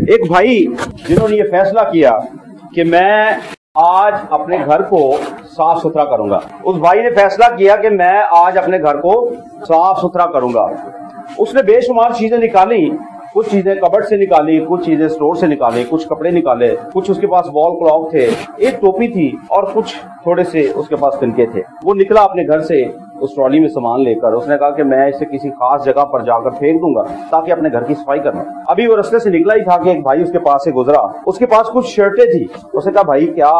ایک بھائی جنہوں نے یہ فیصلہ کیا کہ میں آج اپنے گھر کو صاف ستھرا کروں گا، اس بھائی نے فیصلہ کیا کہ میں آج اپنے گھر کو صاف ستھرا کروں گا. اس نے بے شمار چیزیں نکالی، کچھ چیزیں کبڈ سے نکالی، کچھ چیزیں اسٹور سے نکالی، کچھ کپڑے نکالے، کچھ اس کے پاس وال کلاک تھے، ایک ٹوپی تھی اور کچھ تھوڑے سے اس کے پاس تنکے تھے. وہ نکلا اپنے گھر سے اس ٹرالی میں سامان لے کر. اس نے کہا کہ میں اسے کسی خاص جگہ پر جا کر پھینک دوں گا تاکہ اپنے گھر کی صفائی کرنا. ابھی وہ رستے سے نکلا ہی تھا کہ ایک بھائی اس کے پاس سے گزرا. اس کے پاس کچھ شرٹیں تھی. اس نے کہا بھائی کیا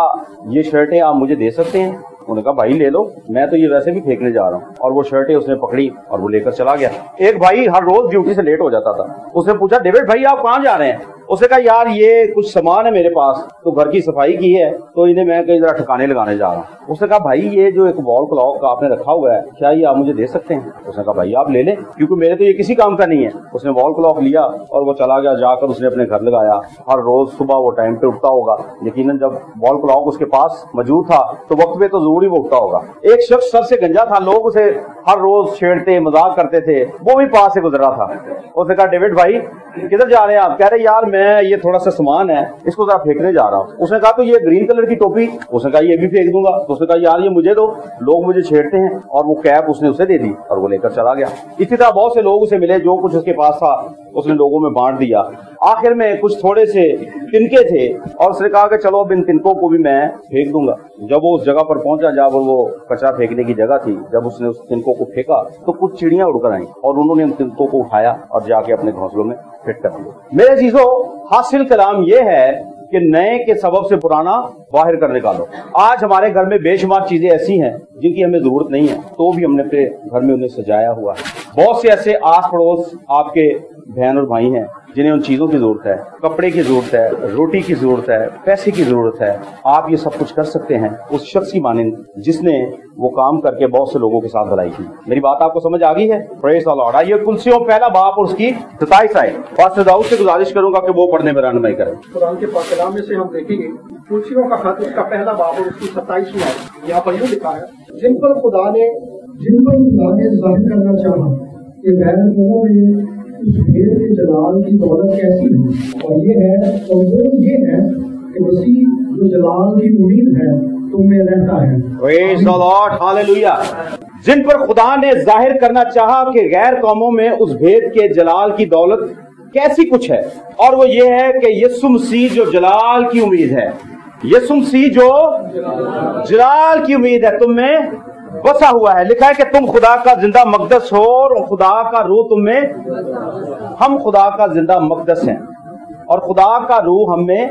یہ شرٹیں آپ مجھے دے سکتے ہیں؟ انہوں نے کہا بھائی لے لو، میں تو یہ ویسے بھی پھینکنے جا رہا ہوں. اور وہ شرٹیں اس نے پکڑی اور وہ لے کر چلا گیا. ایک بھائی ہر روز ڈیوٹی سے لیٹ ہو جاتا تھا. اس نے پوچھا ڈیوڈ بھائی آپ کہاں جا رہے ہیں؟ اس نے کہا یار یہ کچھ سامان ہے میرے پاس تو گھر کی صفائی کی ہے تو انہیں میں کئی ذرا ٹھکانے لگانے جا رہا ہوں. اس نے کہا بھائی یہ جو ایک وال کلاک کا آپ نے رکھا ہوا ہے کیا یہ آپ مجھے دے سکتے ہیں؟ اس نے کہا بھائی آپ لے لیں کیونکہ میرے تو یہ کسی کام کا نہیں ہے. اس نے وال کلاک لیا اور وہ چلا گیا. جا کر اس نے اپنے گھر لگایا. ہر روز صبح وہ ٹائم پہ اٹھتا ہوگا. یقیناً جب وال کلاک اس کے پاس موجود تھا تو وقت پہ تو ضرور ہی وہ اٹھتا ہوگا. ایک شخص سر سے گنجا تھا، لوگ اسے ہر روز چھیڑتے مذاق کرتے تھے، وہ بھی پاس سے گزرا تھا. اس نے کہا ڈیوڈ بھائی کدھر جا رہے ہیں آپ؟ کہہ رہے یار میں یہ تھوڑا سا سامان ہے اس کو ذرا پھینکنے جا رہا ہوں. اس نے کہا تو یہ گرین کلر کی ٹوپی؟ اس نے کہا یہ بھی پھینک دوں گا. تو اس نے کہا یار یہ مجھے دو، لوگ مجھے چھیڑتے ہیں. اور وہ کیپ اس نے اسے دے دی اور وہ لے کر چلا گیا. اسی طرح بہت سے لوگ اسے ملے، جو کچھ اس کے پاس تھا اس نے لوگوں میں بانٹ دیا. آخر میں کچھ تھوڑے سے تنکے تھے اور اس نے کہا کہ چلو اب ان تنکوں کو بھی میں پھینک دوں گا. جب وہ اس جگہ پر پہنچا جہاں وہ کچرا پھینکنے کی جگہ تھی، جب اس نے اس تنکوں کو پھینکا تو کچھ چڑیاں اڑ کر آئیں اور انہوں نے ان تنکوں کو اٹھایا اور جا کے اپنے گھونسلوں میں فٹ کر دیا. میرے عزیزو حاصل کلام یہ ہے کہ نئے کے سبب سے پرانا باہر کر نکالو. آج ہمارے گھر میں بے شمار چیزیں ایسی ہیں جن کی ہمیں ضرورت نہیں ہے تو بھی ہم نے اپنے گھر میں انہیں سجایا ہوا ہے. بہت سے ایسے آس پڑوس آپ کے بہن اور بھائی ہیں جنہیں ان چیزوں کی ضرورت ہے، کپڑے کی ضرورت ہے، روٹی کی ضرورت ہے، پیسے کی ضرورت ہے. آپ یہ سب کچھ کر سکتے ہیں اس شخص کی مانند جس نے وہ کام کر کے بہت سے لوگوں کے ساتھ بھلائی کی. میری بات آپ کو سمجھ آ گئی ہے؟ پریز دی لارڈ. آئیے کلسیوں پہلا باب اور اس کی 27 آیت. پاسٹر داؤد سے گزارش کروں گا کہ وہ پڑھنے میں رہنمائی کریں. قرآن کے پاک کلام میں سے ہم دیکھیں گے کلسیوں کا خط اس کا پہلا باب اور اس کی 27 آیت. یہاں پر یوں لکھا ہے جن پر خدا نے ظاہر کرنا چاہا کہ غیر قوموں میں اس بھید کے جلال کی دولت کیسی ہے، اور یہ ہے اور وہ یہ ہے کہ مسیح جو جلال کی امید ہے تم میں رہتا ہے. پریز دی لارڈ. ہاللویا. جن پر خدا نے ظاہر کرنا چاہا کہ غیر قوموں میں اس بھید کے جلال کی دولت کیسی کچھ ہے، اور وہ یہ ہے کہ یسوع مسیح جو جلال کی امید ہے. یسوع مسیح جو جلال کی امید ہے تم میں بسا ہوا ہے. لکھا ہے کہ تم خدا کا زندہ مقدس ہو اور خدا کا روح تم میں. ہم خدا کا زندہ مقدس ہیں اور خدا کا روح ہم میں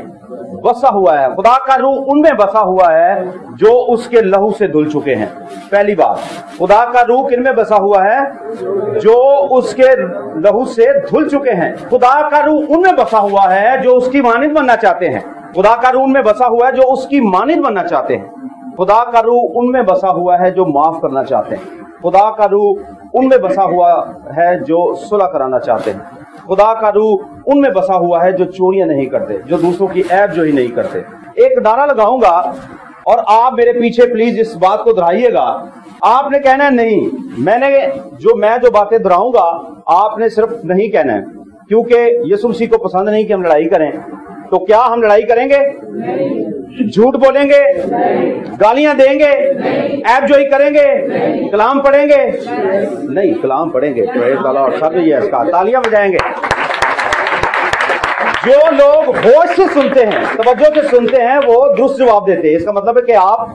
بسا ہوا ہے. خدا کا روح ان میں بسا ہوا ہے جو اس کے لہو سے دھل چکے ہیں. پہلی بات، خدا کا روح کن میں بسا ہوا ہے؟ جو اس کے لہو سے دھل چکے ہیں. خدا کا روح ان میں بسا ہوا ہے جو اس کی مانند بننا چاہتے ہیں. خدا کا روح ان میں بسا ہوا ہے جو اس کی مانند بننا چاہتے ہیں. خدا کا روح ان میں بسا ہوا ہے جو معاف کرنا چاہتے ہیں. خدا کا روح ان میں بسا ہوا ہے جو صلح کرانا چاہتے ہیں. خدا کا روح ان میں بسا ہوا ہے جو چوریاں نہیں کرتے، جو دوسروں کی عیب جوئی نہیں کرتے. ایک نعرہ لگاؤں گا اور آپ میرے پیچھے پلیز اس بات کو دہرائیے گا. آپ نے کہنا ہے نہیں، میں جو باتیں دہراؤں گا آپ نے صرف نہیں کہنا ہے، کیونکہ یسوع مسیح کو پسند نہیں کہ ہم لڑائی کریں. تو کیا ہم لڑائی کریں گے؟ جھوٹ بولیں گے؟ گالیاں دیں گے؟ عیب جوئی کریں گے؟ کلام پڑھیں گے؟ نہیں، کلام پڑھیں گے. سب یہ اس کا تالیاں بجائیں گے. جو لوگ ہوش سے سنتے ہیں، توجہ سے سنتے ہیں، وہ درست جواب دیتے ہیں. اس کا مطلب ہے کہ آپ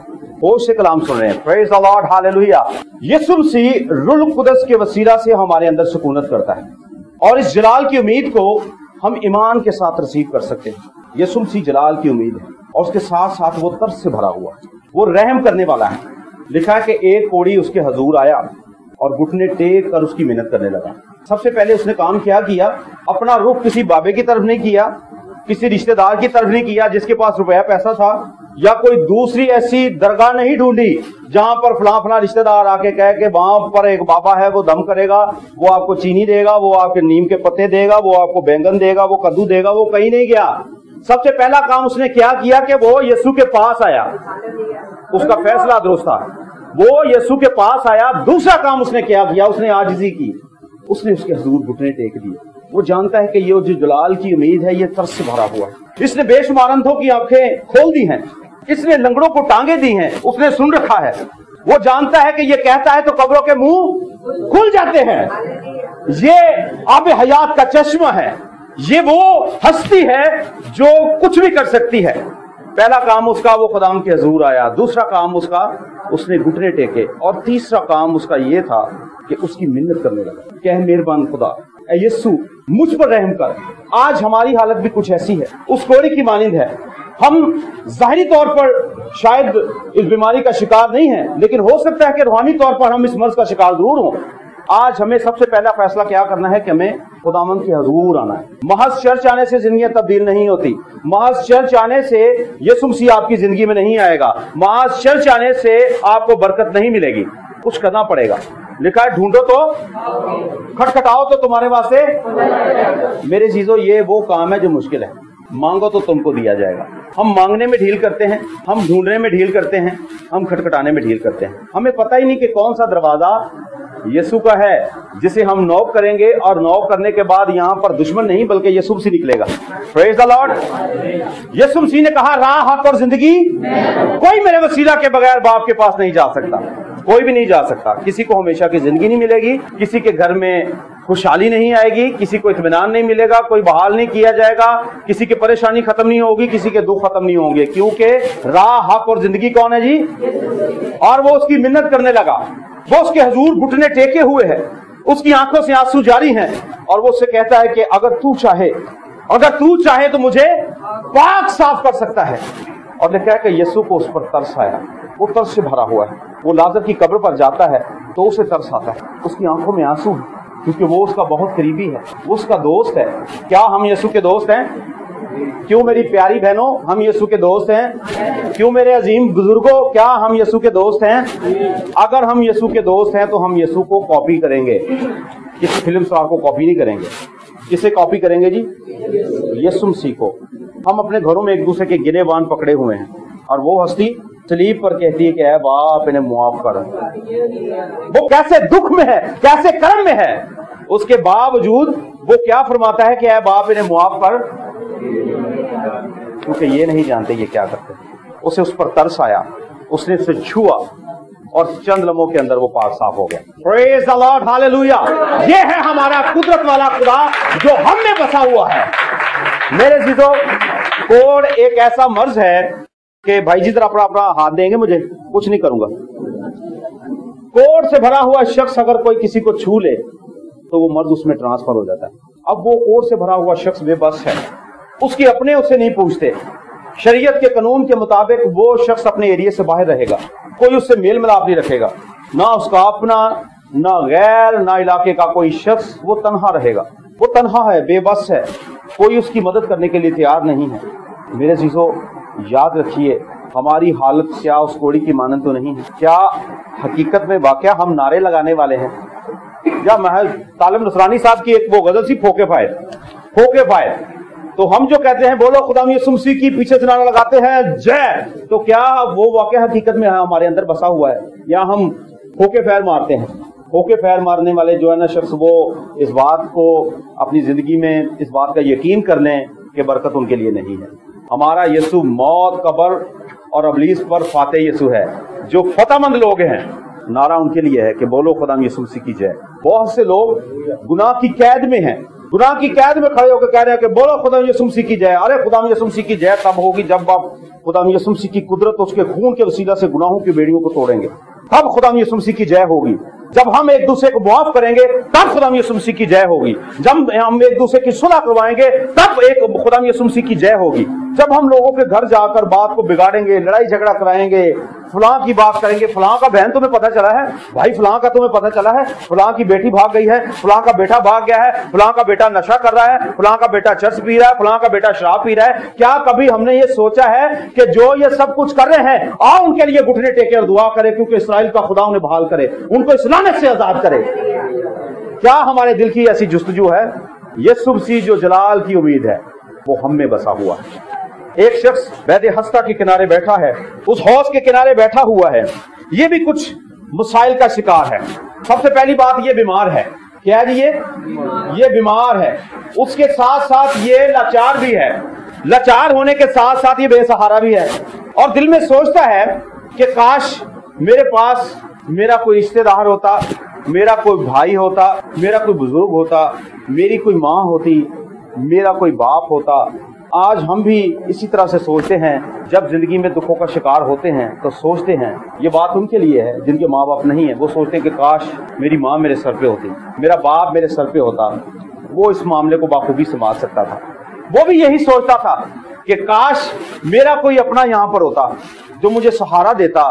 ہوش سے کلام سن رہے ہیں. پریز دی لارڈ. ہاللویا. یسوع مسیح روح القدس کے وسیلہ سے ہمارے اندر سکونت کرتا ہے اور اس جلال کی امید کو ہم ایمان کے ساتھ رسیو کر سکتے ہیں. یسوع مسیح جلال کی امید ہے اور اس کے ساتھ ساتھ وہ ترس سے بھرا ہوا ہے. وہ رحم کرنے والا ہے. لکھا ہے کہ ایک کوڑی اس کے حضور آیا اور گھٹنے ٹیک کر اس کی محنت کرنے لگا. سب سے پہلے اس نے کام کیا اپنا رخ کسی بابے کی طرف نہیں کیا، کسی رشتہ دار کی طرف نہیں کیا جس کے پاس روپیہ پیسہ تھا، یا کوئی دوسری ایسی درگاہ نہیں ڈھونڈی جہاں پر فلاں رشتہ دار آ کے کہے کہ وہاں پر ایک بابا ہے وہ دم کرے گا، وہ آپ کو چینی دے گا، وہ آپ کے نیم کے پتے دے گا، وہ آپ کو بینگن دے گا، وہ کدو دے گا. وہ کہیں نہیں گیا. سب سے پہلا کام اس نے کیا کہ وہ یسوع کے پاس آیا. اس کا فیصلہ درست تھا. وہ یسوع کے پاس آیا. دوسرا کام اس نے کیا اس نے عاجزی کی. اس نے اس کے حضور گھٹنے ٹیک دیے. वो जानता है कि ये जो जलाल की उम्मीद है ये तरस से भरा हुआ है। इसने बेशुमार अंधों की आंखें खोल दी हैं, इसने लंगड़ों को टांगे दी हैं, उसने सुन रखा है। वो जानता है कि ये कहता है तो कब्रों के मुंह खुल जाते हैं। ये आब हयात का चश्मा है, ये वो हस्ती है जो कुछ भी कर सकती है। पहला काम उसका वो खुदाम के हजूर आया, दूसरा काम उसका उसने घुटने टेके, और तीसरा काम उसका ये था कि उसकी मिन्नत करने लगा। क्या है मेहरबान खुदा, ऐ यीशु मुझ पर रहम कर। आज हमारी हालत भी कुछ ऐसी है, उस कोड़ी की मानिंद है। हम जाहिरी तौर पर शायद इस बीमारी का शिकार नहीं है, लेकिन हो सकता है कि रूहानी तौर पर हम इस मर्ज का शिकार जरूर हों। आज हमें सबसे पहला फैसला क्या करना है कि हमें खुदावंद के हजूर आना है। महज चर्च आने से जिंदगी तब्दील नहीं होती, महज चर्च आने से यीशु मसीह आपकी जिंदगी में नहीं आएगा, महज चर्च आने से आपको बरकत नहीं मिलेगी। कुछ करना पड़ेगा। लिखा है ढूंढो तो खटखटाओ तो तुम्हारे वास्ते। मेरे चीजों ये वो काम है जो मुश्किल है। मांगो तो तुमको दिया जाएगा। हम मांगने में ढील करते हैं, हम ढूंढने में ढील करते हैं, हम खटखटाने में ढील करते हैं। हमें पता ही नहीं कि कौन सा दरवाजा यीशु का है जिसे हम नॉक करेंगे, और नॉक करने के बाद यहाँ पर दुश्मन नहीं बल्कि यीशु मसीह निकलेगा। Praise the Lord. Yeshu Masih ने कहा राह हक और जिंदगी कोई मेरे वसीला के बगैर बाप के पास नहीं जा सकता, कोई भी नहीं जा सकता। किसी को हमेशा की जिंदगी नहीं मिलेगी, किसी के घर में खुशहाली नहीं आएगी, किसी को इत्मीनान नहीं मिलेगा, कोई बहाल नहीं किया जाएगा, किसी की परेशानी खत्म नहीं होगी, किसी के दुख खत्म नहीं होंगे, क्योंकि राह हक और जिंदगी कौन है जी? और वो उसकी मिन्नत करने लगा। वो उसके हजूर घुटने टेके हुए है, उसकी आंखों से आंसू जारी हैं, और वो उससे कहता है कि अगर तू चाहे तो मुझे पाक साफ कर सकता है। और लिखा है कि यीशु को उस पर तरस आया, वो तरस से भरा हुआ है। वो लाजर की कब्र पर जाता है तो उसे तरस आता है, उसकी आंखों में आंसू है, क्योंकि वो उसका बहुत करीबी है, वो उसका दोस्त है। क्या हम यीशु के दोस्त हैं? क्यों मेरी प्यारी बहनों, हम यीशु के दोस्त हैं? क्यों मेरे अजीम बुजुर्गों, क्या हम यीशु के दोस्त हैं? अगर हम यीशु के दोस्त हैं तो हम यीशु को कॉपी करेंगे, किसी फिल्म स्टार को कॉपी नहीं करेंगे। किसे कॉपी करेंगे जी? यीशु मसीह को। हम अपने घरों में एक दूसरे के गिरेबान पकड़े हुए हैं, और वो हस्ती सलीब पर कहती है कि ऐ बाप इन्हें मुआफ कर। वो कैसे दुख में है, कैसे कर्म में है, उसके बावजूद वो क्या फरमाता है कि ऐ बाप इन्हें मुआफ कर, क्योंकि ये नहीं जानते ये क्या करते। उसे उस पर तरस आया, उसने उसे छुआ, और चंद लम्हों के अंदर वो पाक साफ हो गया। Praise the Lord, hallelujah. ये है हमारा कुदरत वाला खुदा जो हम में बसा हुआ है। मेरे जीजो, कोड़ एक ऐसा मर्ज है कि भाई जी जरा अपना हाथ देंगे, मुझे कुछ नहीं करूंगा। कोड़ से भरा हुआ शख्स अगर कोई किसी को छू ले तो वो मर्ज उसमें ट्रांसफर हो जाता है। अब वो कोड़ से भरा हुआ शख्स बेबस है, उसके अपने उससे नहीं पूछते। शरीयत के कानून के मुताबिक वो शख्स अपने एरिया से बाहर रहेगा, कोई उससे मेल मिलाप नहीं रखेगा, ना उसका अपना, ना गैर, ना इलाके का कोई शख्स। वो तन्हा रहेगा, वो तन्हा है, बेबस है, कोई उसकी मदद करने के लिए तैयार नहीं है। मेरे चीजों, याद रखिए हमारी हालत क्या उस कोड़ी की मानंद तो नहीं है। क्या हकीकत में वाकया हम नारे लगाने वाले हैं, या महज तालिम नसरानी साहब की एक वो गजल सी फोके फायर, तो हम जो कहते हैं बोलो खुदा यीशु मसीह की, पीछे से नारा लगाते हैं जय, तो क्या वो वाकया हकीकत में हमारे अंदर बसा हुआ है, या हम फोके फायर मारते हैं? फोके फायर मारने वाले जो है ना शख्स, वो इस बात को अपनी जिंदगी में इस बात का यकीन कर लें कि बरकत उनके लिए नहीं है। हमारा यीशु मौत, कब्र और अबलीस पर फाते यीशु है। जो फतहमंद लोग हैं, नारा उनके लिए है कि बोलो खुदा यीशु मसीह की जय। बहुत से लोग गुनाह की कैद में हैं, गुनाह की कैद में खड़े होकर कह रहे हैं कि बोलो खुदा यीशु मसीह की जय। अरे खुदा यीशु मसीह की जय तब होगी जब आप खुदा यीशु मसीह की कुदरत, उसके खून के वसीला से गुनाहों की बेड़ियों को तोड़ेंगे, तब खुदा यीशु मसीह की जय होगी। जब हम एक दूसरे को मुआफ करेंगे तब खुदा यीशु मसीह की जय होगी। जब हम एक दूसरे की सुलह करवाएंगे तब एक खुदा यीशु मसीह की जय होगी। जब हम लोगों के घर जाकर बात को बिगाड़ेंगे, लड़ाई झगड़ा कराएंगे, फलां की बात करेंगे, फलां का बहन तुम्हें पता चला है, भाई फलां का तुम्हें पता चला है, फलां की बेटी भाग गई है, फलां का बेटा भाग गया है, फलां का बेटा नशा कर रहा है, फलां का बेटा चर्च पी रहा है, फलां का बेटा शराब पी रहा है। क्या कभी हमने ये सोचा है कि जो ये सब कुछ कर रहे हैं, आओ उनके लिए घुटने टेके और दुआ करें, क्योंकि इस्राएल का खुदा उन्हें बहाल करे, उनको इस लानत से आजाद करे? क्या हमारे दिल की ऐसी जुस्तजू है? यीशु मसीह जो जलाल की उम्मीद है वो हम में बसा हुआ है। एक शख्स बैदे हस्ता के किनारे बैठा है, उस हौज के किनारे बैठा हुआ है, ये भी कुछ मसाइल का शिकार है। सबसे पहली बात, ये बीमार है। क्या है जी? ये बीमार है, उसके साथ साथ ये लाचार भी है, लाचार होने के साथ साथ ये बेसहारा भी है, और दिल में सोचता है कि काश मेरे पास मेरा कोई रिश्तेदार होता, मेरा कोई भाई होता, मेरा कोई बुजुर्ग होता, मेरी कोई माँ होती, मेरा कोई बाप होता। आज हम भी इसी तरह से सोचते हैं, जब जिंदगी में दुखों का शिकार होते हैं तो सोचते हैं, ये बात उनके लिए है जिनके माँ बाप नहीं है, वो सोचते हैं कि काश मेरी माँ मेरे सर पे होती, मेरा बाप मेरे सर पे होता, वो इस मामले को बाखूबी संभाल सकता था। वो भी यही सोचता था कि काश मेरा कोई अपना यहाँ पर होता जो मुझे सहारा देता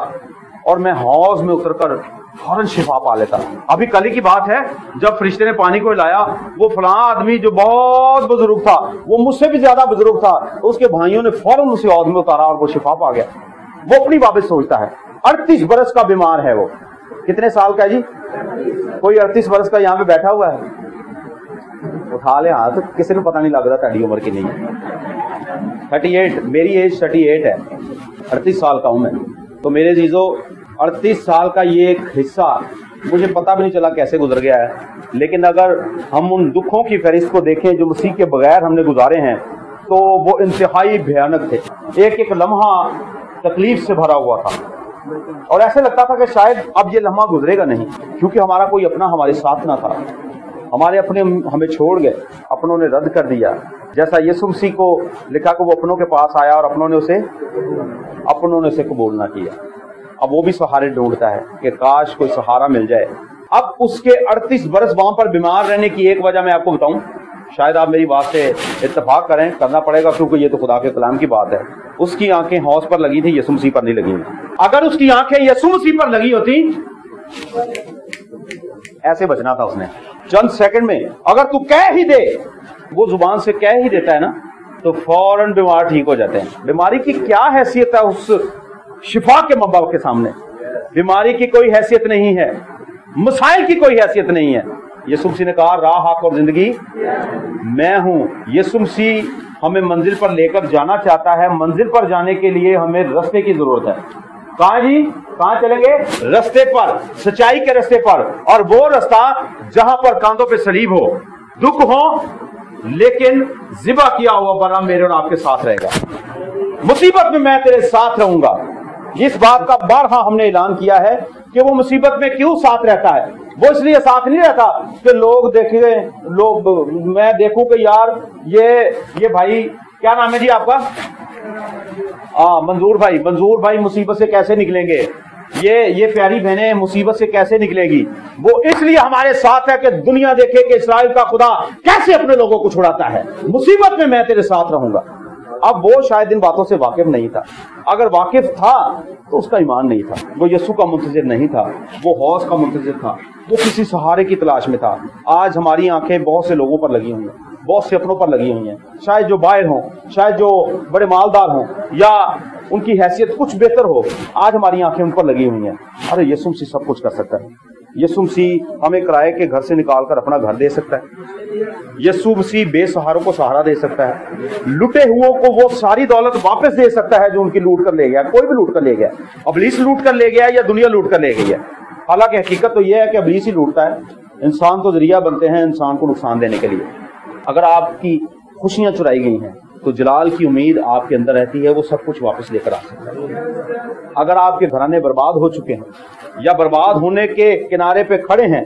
और मैं हौज में उतरकर फौरन शिफा पा लेता। अभी कल की बात है, जब फरिश्ते ने पानी को लाया, वो फलां आदमी जो बहुत बुजुर्ग था, वो मुझसे भी ज्यादा बुजुर्ग था, उसके भाइयों ने फौरन उसे हौज में उतारा और वो शिफा पा गया। वो अपनी बाबत सोचता है। 38 बरस का बीमार है वो। कितने साल का है जी? कोई 38 बरस का यहाँ पे बैठा हुआ है? उठा ले हाथ, किसी को पता नहीं लग रहा ताड़ी उम्र की नहीं है। 38, मेरी एज 38 है, 38 साल का हूं मैं। तो मेरे जीजो 38 साल का ये एक हिस्सा मुझे पता भी नहीं चला कैसे गुजर गया है। लेकिन अगर हम उन दुखों की फहरिस्त को देखें जो मसीह के बगैर हमने गुजारे हैं, तो वो इंतहाई भयानक थे। एक एक लम्हा तकलीफ से भरा हुआ था और ऐसे लगता था कि शायद अब ये लम्हा गुजरेगा नहीं, क्योंकि हमारा कोई अपना हमारे साथ ना था। हमारे अपने हमें छोड़ गए, अपनों ने रद्द कर दिया। जैसा यीशु मसीह को लिखा कि वो अपनों के पास आया और अपनों ने उसे कबूल ना किया। अब वो भी सहारे ढूंढता है कि काश कोई सहारा मिल जाए। अब उसके 38 बरस वहां पर बीमार रहने की एक वजह मैं आपको बताऊं, शायद आप मेरी बात से इत्तेफाक करें, करना पड़ेगा क्योंकि ये तो खुदा के कलाम की बात है। उसकी आंखें हौज पर लगी थी, यीशु मसीह पर नहीं लगी। अगर उसकी आंखें यीशु मसीह पर लगी होती, ऐसे बचना था उसने चंद सेकंड में। अगर तू कह ही दे, वो जुबान से कह ही देता है ना, तो फौरन बीमार ठीक हो जाते हैं। बीमारी की क्या हैसियत है उस शिफा के मबाब के सामने? बीमारी की कोई हैसियत नहीं है, मसाइल की कोई हैसियत नहीं है। यीशु मसीह ने कहा, राह हक और जिंदगी मैं हूं। यीशु मसीह हमें मंजिल पर लेकर जाना चाहता है। मंजिल पर जाने के लिए हमें रास्ते की जरूरत है। कहां जी? कहां चलेंगे? रास्ते पर, सच्चाई के रास्ते पर। और वो रास्ता जहां पर कांधों पे सलीब हो, दुख हो, लेकिन ज़िबा किया हुआ बना मेरे और आपके साथ रहेगा। मुसीबत में मैं तेरे साथ रहूंगा। इस बात का बारहा हमने ऐलान किया है कि वो मुसीबत में क्यों साथ रहता है। वो इसलिए साथ नहीं रहता कि मैं देखूं कि यार ये भाई, क्या नाम है जी आपका? मंजूर भाई मुसीबत से कैसे निकलेंगे, ये प्यारी बहनें मुसीबत से कैसे निकलेगी। वो इसलिए हमारे साथ है कि दुनिया देखे कि इस्राएल का खुदा कैसे अपने लोगों को छुड़ाता है। मुसीबत में मैं तेरे साथ रहूंगा। अब वो शायद इन बातों से वाकिफ नहीं था। अगर वाकिफ था तो उसका ईमान नहीं था, वो यीशु का मुंतज़िर नहीं था, वो हौस का मुंतज़िर था, वो किसी सहारे की तलाश में था। आज हमारी आंखें बहुत से लोगों पर लगी हुई हैं, बहुत से अपनों पर लगी हुई हैं, शायद जो बाहर हों, शायद जो बड़े मालदार हों, या उनकी हैसियत कुछ बेहतर हो। आज हमारी आंखें उन पर लगी हुई हैं। अरे यीशु मसीह सब कुछ कर सकता है। यीशु मसीह हमें किराए के घर से निकालकर अपना घर दे सकता है। यीशु मसीह बेसहारों को सहारा दे सकता है। लुटे हुओं को वो सारी दौलत वापस दे सकता है जो उनकी लूट कर ले गया। कोई भी लूट कर ले गया, इब्लीस लूट कर ले गया या दुनिया लूट कर ले गई है। हालांकि हकीकत तो यह है कि इब्लीस ही लूटता है। इंसान तो जरिया बनते हैं इंसान को नुकसान देने के लिए। अगर आपकी खुशियां चुराई गई हैं तो जलाल की उम्मीद आपके अंदर रहती है, वो सब कुछ वापस लेकर आ सकता है। अगर आपके घराने बर्बाद हो चुके हैं या बर्बाद होने के किनारे पे खड़े हैं,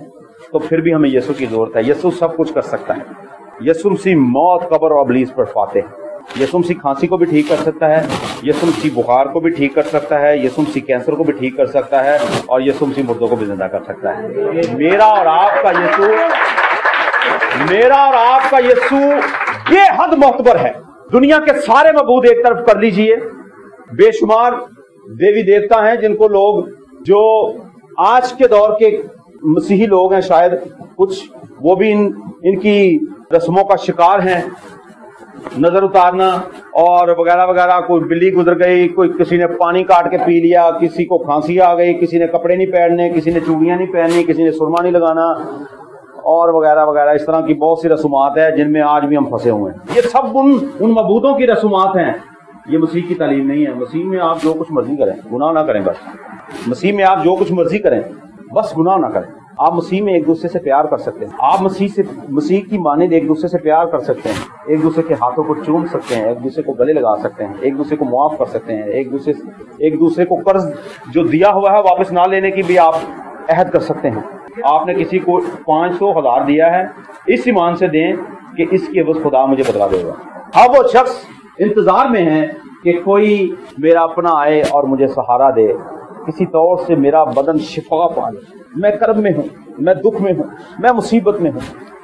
तो फिर भी हमें यीशु की जरूरत है। यीशु सब कुछ कर सकता है। यीशु मसीह मौत, कब्र और इब्लीस पर फाते है। यीशु मसीह खांसी को भी ठीक कर सकता है, यीशु मसीह बुखार को भी ठीक कर सकता है, यीशु मसीह कैंसर को भी ठीक कर सकता है, और यीशु मसीह मुर्दों को भी जिंदा कर सकता है। मेरा और आपका यीशु बेहद मोहतबर है। दुनिया के सारे मबूद एक तरफ कर लीजिए, बेशुमार देवी देवता हैं जिनको लोग, जो आज के दौर के मसीही लोग हैं, शायद कुछ वो भी इनकी रस्मों का शिकार हैं। नजर उतारना और वगैरह वगैरह। कोई बिल्ली गुजर गई, कोई किसी ने पानी काट के पी लिया, किसी को खांसी आ गई, किसी ने कपड़े नहीं पहनने, किसी ने चूड़ियां नहीं पहननी, किसी ने सुरमा नहीं लगाना, और वगैरह वगैरह। इस तरह की बहुत सी रसूमात है जिनमें आज भी हम फंसे हुए हैं। ये सब उन मबूदों की रसूमात हैं। ये मसीह की तालीम नहीं है। मसीह में आप जो कुछ मर्जी करें, गुनाह ना करें। बस मसीह में आप जो कुछ मर्जी करें, बस गुनाह ना करें। आप मसीह में एक दूसरे से प्यार कर सकते हैं, आप मसीह की मानिंद एक दूसरे से प्यार कर सकते हैं, एक दूसरे के हाथों को चूम सकते हैं, एक दूसरे को गले लगा सकते हैं, एक दूसरे को मुआफ कर सकते हैं, एक दूसरे को कर्ज जो दिया हुआ है वापस ना लेने की भी आप अहद कर सकते हैं। आपने किसी को 500,000 दिया है, इस ईमान से दें कि इसकी एवज खुदा मुझे बदला देगा। अब वो शख्स इंतजार में है कि कोई मेरा अपना आए और मुझे सहारा दे, किसी तौर से मेरा बदन शिफा पा ले। मैं कर्ब में हूँ, मैं दुख में हूँ, मैं मुसीबत में हूँ,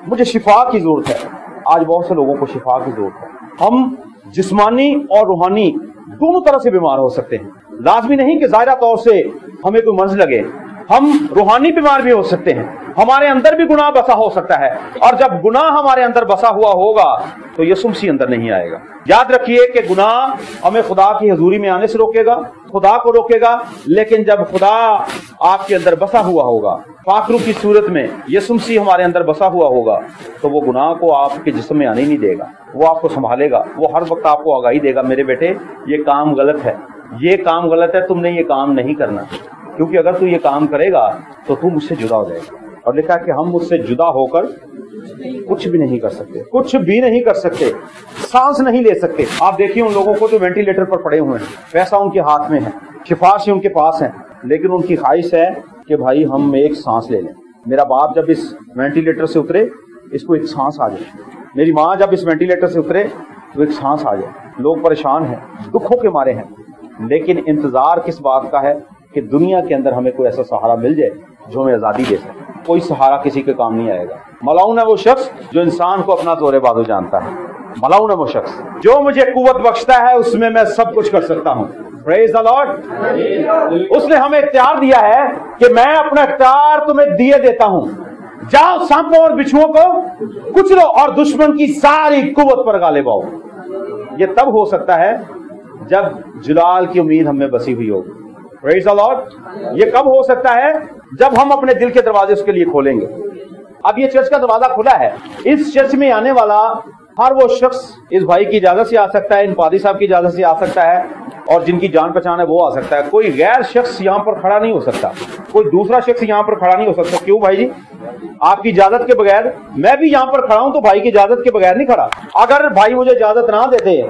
मुझे शिफा की जरूरत है। आज बहुत से लोगों को शिफा की जरूरत है। हम जिस्मानी और रूहानी दोनों तरह से बीमार हो सकते हैं। लाजमी नहीं कि ज़ाहिरा तौर से हमें कोई मर्ज लगे, हम रूहानी बीमार भी हो सकते हैं। हमारे अंदर भी गुनाह बसा हो सकता है, और जब गुनाह हमारे अंदर बसा हुआ होगा तो यीशु मसीह अंदर नहीं आएगा। याद रखिए कि गुनाह हमें खुदा की हजूरी में आने से रोकेगा, खुदा को रोकेगा, लेकिन जब खुदा आपके अंदर बसा हुआ होगा, पाकरू की सूरत में यीशु मसीह हमारे अंदर बसा हुआ होगा, तो वो गुनाह को आपके जिस्म में आने नहीं देगा। वो आपको संभालेगा, वो हर वक्त आपको आगाही देगा, मेरे बेटे ये काम गलत है, ये काम गलत है, तुमने ये काम नहीं करना, क्योंकि अगर तू ये काम करेगा तो तू मुझसे जुदा हो जाएगा। और लिखा कि हम मुझसे जुदा होकर कुछ भी नहीं कर सकते, कुछ भी नहीं कर सकते, सांस नहीं ले सकते। आप देखिए उन लोगों को जो वेंटिलेटर पर पड़े हुए हैं, पैसा उनके हाथ में है, सिफारिशें उनके पास हैं, लेकिन उनकी ख्वाहिश है कि भाई हम एक सांस ले लें। मेरा बाप जब इस वेंटिलेटर से उतरे, इसको एक सांस आ जाए। मेरी माँ जब इस वेंटिलेटर से उतरे तो एक सांस आ जाए। लोग परेशान हैं, दुखों के मारे हैं, लेकिन इंतजार किस बात का है कि दुनिया के अंदर हमें कोई ऐसा सहारा मिल जाए जो हमें आजादी दे सके। कोई सहारा किसी के काम नहीं आएगा। मलाउन है वो शख्स जो इंसान को अपना तोरे बाजू जानता है। मलाउन है वो शख्स जो मुझे कुव्वत बख्शता है, उसमें मैं सब कुछ कर सकता हूँ। Praise the Lord. उसने हमें इख्तियार दिया है कि मैं अपना इख्तियार तुम्हें दिए देता हूँ, जाओ सांपों और बिच्छुओं को कुचलो और दुश्मन की सारी कुव्वत पर गालिब आओ। ये तब हो सकता है जब जलाल की उम्मीद हमें बसी हुई होगी। Praise the Lord. ये कब हो सकता है? जब हम अपने दिल के दरवाजे उसके लिए खोलेंगे। अब ये चर्च का दरवाजा खुला है, इस चर्च में आने वाला हर वो शख्स इस भाई की इजाजत से आ सकता है, इन पादी साहब की इजाजत से आ सकता है, और जिनकी जान पहचान है वो आ सकता है। कोई गैर शख्स यहाँ पर खड़ा नहीं हो सकता, कोई दूसरा शख्स यहाँ पर खड़ा नहीं हो सकता। क्यों भाई जी? आपकी इजाजत के बगैर। मैं भी यहाँ पर खड़ा हूं तो भाई की इजाजत के बगैर नहीं खड़ा। अगर भाई मुझे इजाजत ना देते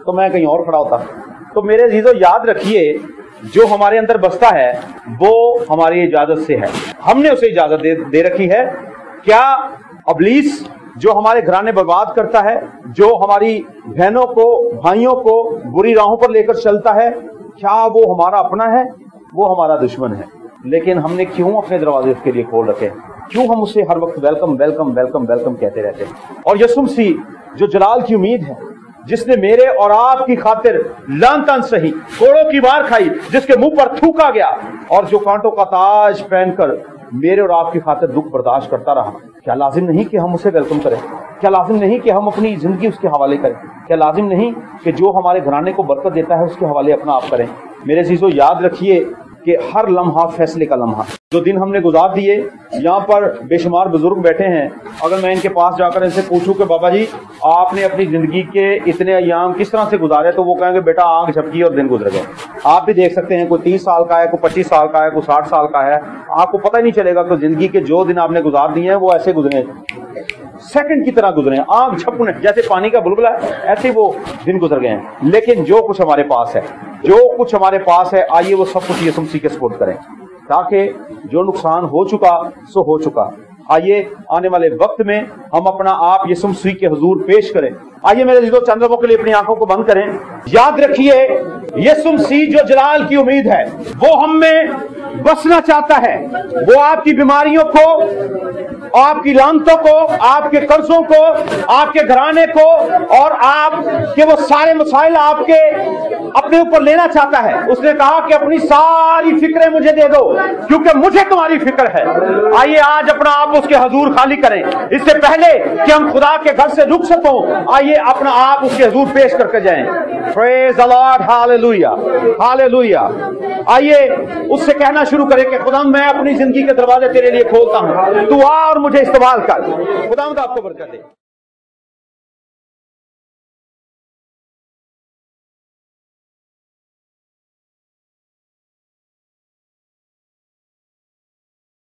तो मैं कहीं और खड़ा होता। तो मेरे अजीजों, याद रखिए, जो हमारे अंदर बसता है वो हमारी इजाजत से है, हमने उसे इजाजत दे रखी है। क्या अबलीस जो हमारे घराने बर्बाद करता है, जो हमारी बहनों को, भाइयों को बुरी राहों पर लेकर चलता है, क्या वो हमारा अपना है? वो हमारा दुश्मन है। लेकिन हमने क्यों अपने दरवाजे उसके लिए खोल रखे? क्यों हम उसे हर वक्त वेलकम वेलकम वेलकम वेलकम कहते रहते हैं? और यीशु मसीह जो जलाल की उम्मीद है, जिसने मेरे और आपकी खातिर लानतान सही, कोड़ों की मार खाई, जिसके मुंह पर थूका गया, और जो कांटों का ताज पहनकर मेरे और आपकी खातिर दुख बर्दाश्त करता रहा, क्या लाजिम नहीं कि हम उसे वेलकम करें? क्या लाजिम नहीं कि हम अपनी जिंदगी उसके हवाले करें? क्या लाजिम नहीं कि जो हमारे घराने को बरकत देता है उसके हवाले अपना आप करें? मेरे अजीजों, याद रखिए कि हर लम्हा फैसले का लम्हा। जो दिन हमने गुजार दिए, यहाँ पर बेशुमार बुजुर्ग बैठे हैं, अगर मैं इनके पास जाकर इनसे पूछूं कि बाबा जी आपने अपनी जिंदगी के इतने अयाम किस तरह से गुजारे, तो वो कहेंगे बेटा आंख झपकी और दिन गुजर गए। आप भी देख सकते हैं, कोई 30 साल का है, कोई 25 साल का है, कोई 60 साल का है, आपको पता ही नहीं चलेगा कि जिंदगी के जो दिन आपने गुजार दिए हैं वो ऐसे गुजरे, सेकंड की तरह गुजरे, आंख झपकने जैसे पानी का बुलबुला है, ऐसे वो दिन गुजर गए हैं। लेकिन जो कुछ हमारे पास है, जो कुछ हमारे पास है, आइए वो सब कुछ यीशु मसीह के सपोर्ट करें, ताकि जो नुकसान हो चुका सो हो चुका। आइए आने वाले वक्त में हम अपना आप यीशु मसीह के हुजूर पेश करें। आइए मेरे अजीजों, चंद लोगों के लिए अपनी आंखों को बंद करें। याद रखिए, यीशु मसीह जो जलाल की उम्मीद है, वो हम में बसना चाहता है। वो आपकी बीमारियों को, आपकी लानतों को, आपके कर्जों को, आपके घराने को और आपके वो सारे मसाइल आपके अपने ऊपर लेना चाहता है। उसने कहा कि अपनी सारी फिक्रें मुझे दे दो, क्योंकि मुझे तुम्हारी फिक्र है। आइए आज अपना आप उसके हजूर खाली करें। इससे पहले कि हम खुदा के घर से रुक सकों, आइए अपना आप उसके हजूर पेश करके जाएं। Praise the Lord, hallelujah hallelujah. आइए उससे कहना शुरू करें कि खुदा मैं अपनी जिंदगी के दरवाजे तेरे लिए खोलता हूं, तू आ और मुझे इस्तेमाल कर। खुदा आपको बरकत दे।